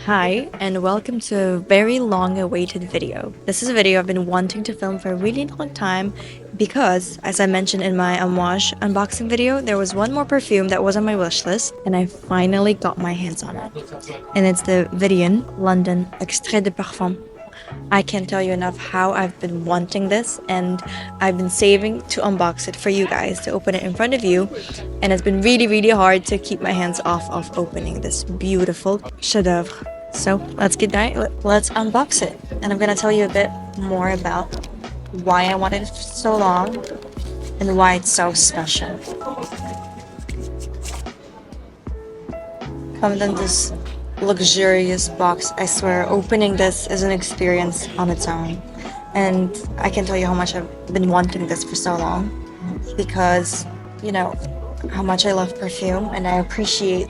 Hi, and welcome to a very long-awaited video. This is a video I've been wanting to film for a really long time because, as I mentioned in my Amouage unboxing video, there was one more perfume that was on my wish list, and I finally got my hands on it. And it's the WIDIAN London Extrait de Parfum. I can't tell you enough how I've been wanting this, and I've been saving to unbox it for you guys to open it in front of you, and it's been really hard to keep my hands off of opening this beautiful chef-d'oeuvre. So let's let's unbox it, and I'm gonna tell you a bit more about why I wanted it for so long and why it's so special. Comes in this luxurious box. I swear, opening this is an experience on its own, and I can tell you how much I've been wanting this for so long because, you know, how much I love perfume and I appreciate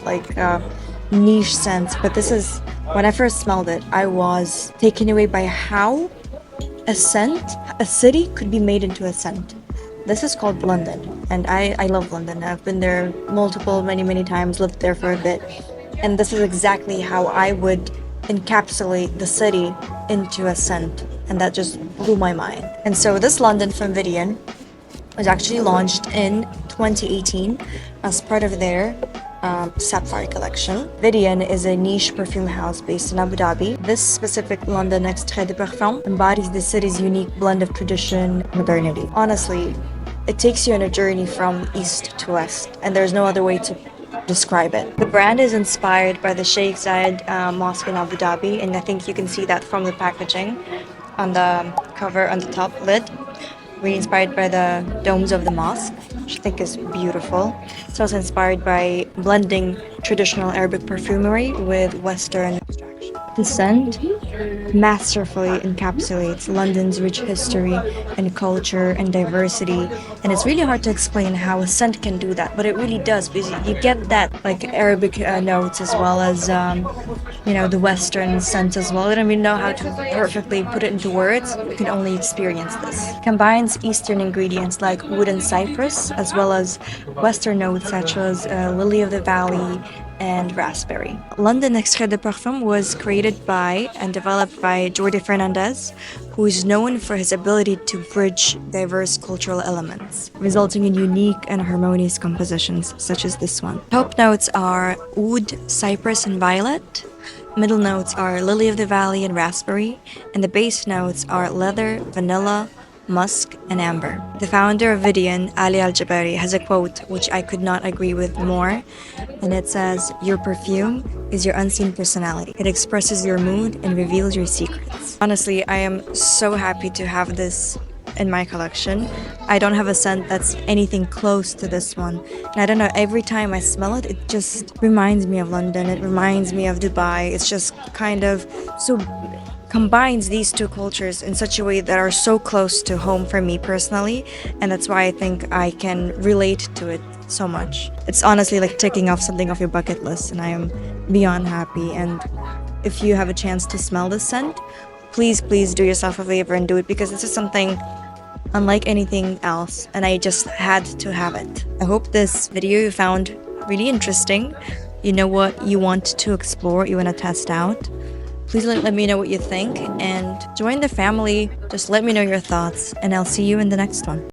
niche scents. But this is, when I first smelled it, I was taken away by how a city could be made into a scent. This is called London, and I love London. I've been there many times, lived there for a bit. And this is exactly how I would encapsulate the city into a scent. And that just blew my mind. And so this London from WIDIAN was actually launched in 2018 as part of their Sapphire collection. WIDIAN is a niche perfume house based in Abu Dhabi. This specific London Extrait de Parfum embodies the city's unique blend of tradition and modernity. Honestly, it takes you on a journey from east to west, and there's no other way to describe it. The brand is inspired by the Sheikh Zayed Mosque in Abu Dhabi, and I think you can see that from the packaging on the cover on the top lid. Really inspired by the domes of the mosque, which I think is beautiful. It's also inspired by blending traditional Arabic perfumery with Western abstraction. The scent masterfully encapsulates London's rich history and culture and diversity, and it's really hard to explain how a scent can do that, but it really does, because you get that Arabic notes as well as the Western scent as well. I don't even know how to perfectly put it into words. You can only experience this. It combines Eastern ingredients like wood and cypress, as well as Western notes such as lily of the valley and raspberry. London Extrait de Parfum was created by and developed by Jordi Fernandez, who is known for his ability to bridge diverse cultural elements, resulting in unique and harmonious compositions such as this one. Top notes are oud, cypress, and violet. Middle notes are lily of the valley and raspberry, and the base notes are leather, vanilla, musk, and amber. The founder of WIDIAN, Ali Al-Jabari, has a quote which I could not agree with more, and it says, "Your perfume is your unseen personality. It expresses your mood and reveals your secrets." Honestly, I am so happy to have this in my collection. I don't have a scent that's anything close to this one, and I don't know, every time I smell it, it just reminds me of London. It reminds me of Dubai. It's just kind of so combines these two cultures in such a way that are so close to home for me personally, and that's why I think I can relate to it so much. It's honestly like ticking off something off your bucket list, and I am beyond happy. And if you have a chance to smell this scent, please do yourself a favor and do it, because this is something unlike anything else, and I just had to have it. I hope this video you found really interesting. You know what you want to explore, you want to test out. Please let me know what you think and join the family. Just let me know your thoughts, and I'll see you in the next one.